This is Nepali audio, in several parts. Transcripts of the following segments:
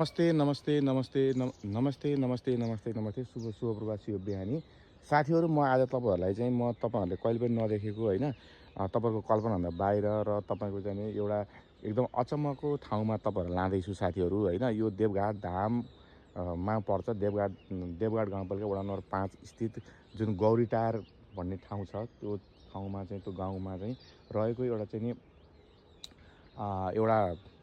नमस्ते, नमस्ते, नमस्ते, नमस्ते, नमस्ते, नमस्ते, नमस्ते, शुभ शुभ प्रभात, शुभ बिहानी। साथीहरू, म आज तपाईँहरूलाई चाहिँ तपाईँहरूले कहिले पनि नदेखेको होइन तपाईँको कल्पनाभन्दा बाहिर र तपाईँको चाहिँ नि एउटा एकदम अचम्मको ठाउँमा तपाईँहरूलाई लाँदैछु साथीहरू होइन। यो देवघाट धाम मा पर्छ। देवघाट गाउँपालिका वडा नम्बर 5 स्थित जुन गौरीटार भन्ने ठाउँ छ, त्यो ठाउँमा चाहिँ त्यो गाउँमा चाहिँ रहेको एउटा चाहिँ नि एउटा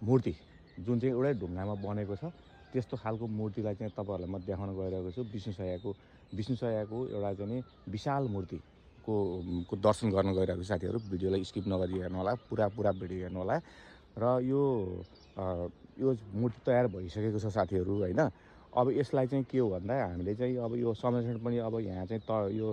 मूर्ति जुन चाहिँ एउटै ढुङ्गामा बनेको छ, त्यस्तो खालको मूर्तिलाई चाहिँ तपाईँहरूलाई म देखाउन गइरहेको छु। विष्णुसय्याको एउटा चाहिँ नि विशाल मूर्तिको दर्शन गर्न गइरहेको छु साथीहरू। भिडियोलाई स्किप नगरी हेर्नु होला, पुरा भिडियो हेर्नु होला। र यो मूर्ति तयार भइसकेको छ साथीहरू होइन। अब यसलाई चाहिँ के हो भन्दा हामीले चाहिँ अब यो संरक्षण पनि अब यहाँ चाहिँ यो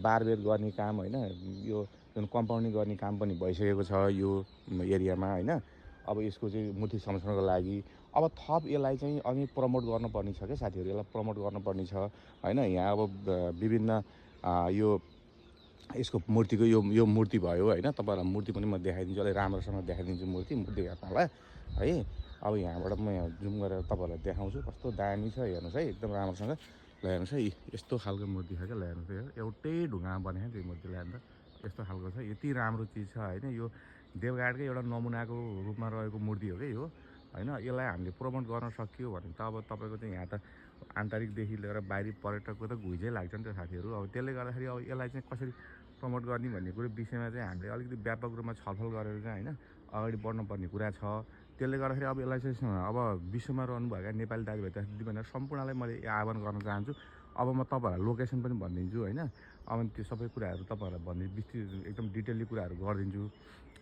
बारबेर गर्ने काम होइन, यो जुन कम्पाउन्डिङ गर्ने काम पनि भइसकेको छ यो एरियामा होइन। अब यसको चाहिँ मूर्ति संरक्षणको लागि अब थप यसलाई चाहिँ अझै प्रमोट गर्नुपर्ने छ क्या साथीहरू। यसलाई प्रमोट गर्नुपर्ने छ होइन। यहाँ अब विभिन्न यो यसको मूर्तिको यो मूर्ति भयो होइन। तपाईँहरूलाई मूर्ति पनि म देखाइदिन्छु, अलिक राम्रोसँग देखाइदिन्छु मूर्ति हेर्नलाई है। अब यहाँबाट म यहाँ जुम गरेर तपाईँहरूलाई देखाउँछु कस्तो दामी छ, हेर्नुहोस् है एकदम राम्रोसँग। ल हेर्नुहोस् है, यस्तो खालको मूर्ति छ क्या। ल हेर्नुहोस् है, एउटै ढुङ्गामा बनेको त्यो मूर्तिलाई अन्त यस्तो खालको छ। यति राम्रो चिज छ होइन। यो देवघाटकै एउटा नमुनाको रूपमा रहेको मूर्ति हो क्या यो होइन। यसलाई हामीले प्रमोट गर्न सकियो भने त अब तपाईँको चाहिँ यहाँ त आन्तरिकदेखि लिएर बाहिरी पर्यटकको त घुइँचै लाग्छ नि त साथीहरू। अब त्यसले गर्दाखेरि अब यसलाई चाहिँ कसरी प्रमोट गर्ने भन्ने कुरो विषयमा चाहिँ हामीले अलिकति व्यापक रूपमा छलफल गरेर चाहिँ होइन अगाडि बढ्नुपर्ने कुरा छ। त्यसले गर्दाखेरि अब यसलाई चाहिँ अब विश्वमा रहनुभएका नेपाली दाजुभाइ दिदीबहिनीहरू सम्पूर्णलाई मैले आह्वान गर्न चाहन्छु। अब म तपाईँहरूलाई लोकेसन पनि भनिदिन्छु होइन। अब त्यो सबै कुराहरू तपाईँहरूलाई विस्तृत एकदम डिटेलली कुराहरू गरिदिन्छु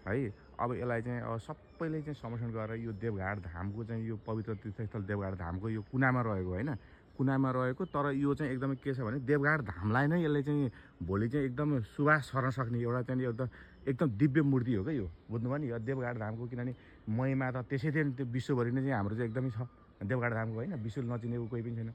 है। अब यसलाई चाहिँ अब सबैले चाहिँ संरक्षण गरेर यो देवघाट धामको चाहिँ यो पवित्र तीर्थस्थल देवघाट धामको यो कुनामा रहेको होइन, कुनामा रहेको। तर यो चाहिँ एकदमै के छ भने देवघाट धामलाई नै यसले चाहिँ भोलि चाहिँ एकदम सुवास छर्न सक्ने एउटा चाहिँ एकदम दिव्य मूर्ति हो क्या यो, बुझ्नुभयो नि। यो देवघाट धामको किनभने महिमा त त्यसै थियो नि, त्यो विश्वभरि नै चाहिँ हाम्रो चाहिँ एकदमै छ देवघाट धामको होइन। विश्वले नचिनेको कोही पनि छैन।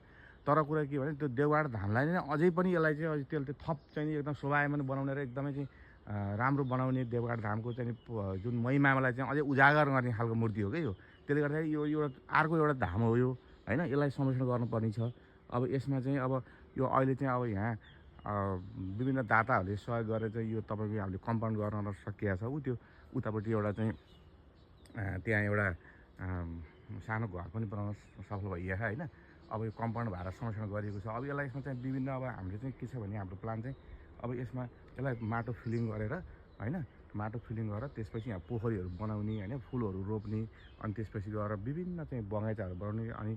तर कुरा के भने त्यो देवघाट धामलाई नै अझै पनि यसलाई चाहिँ अझै त्यसले थप चाहिँ एकदम शोभायमान बनाउने र एकदमै चाहिँ राम्रो बनाउने देवघाट धामको चाहिँ जुन महिमालाई चाहिँ अझै उजागर गर्ने खालको मूर्ति हो क्या यो। त्यसले गर्दाखेरि यो एउटा अर्को एउटा धाम हो यो होइन। यसलाई संरक्षण गर्नुपर्ने छ। अब यसमा चाहिँ अब यो अहिले चाहिँ अब यहाँ विभिन्न दाताहरूले सहयोग गरेर चाहिँ यो तपाईँको हामीले कम्पाउन्ड गर्न सकिएको छ। त्यो उतापट्टि एउटा चाहिँ त्यहाँ एउटा सानो घर पनि बनाउन सफल भइएको छ होइन। अब यो कम्पाउन्ड भएर संरक्षण गरिएको छ। अब यसमा चाहिँ विभिन्न अब हामीले चाहिँ के छ भने हाम्रो प्लान चाहिँ अब यसलाई माटो फिलिङ गरेर होइन, माटो फिलिङ गरेर त्यसपछि यहाँ पोखरीहरू बनाउने होइन, फुलहरू रोप्ने, अनि त्यसपछि गएर विभिन्न चाहिँ बगैँचाहरू बनाउने, अनि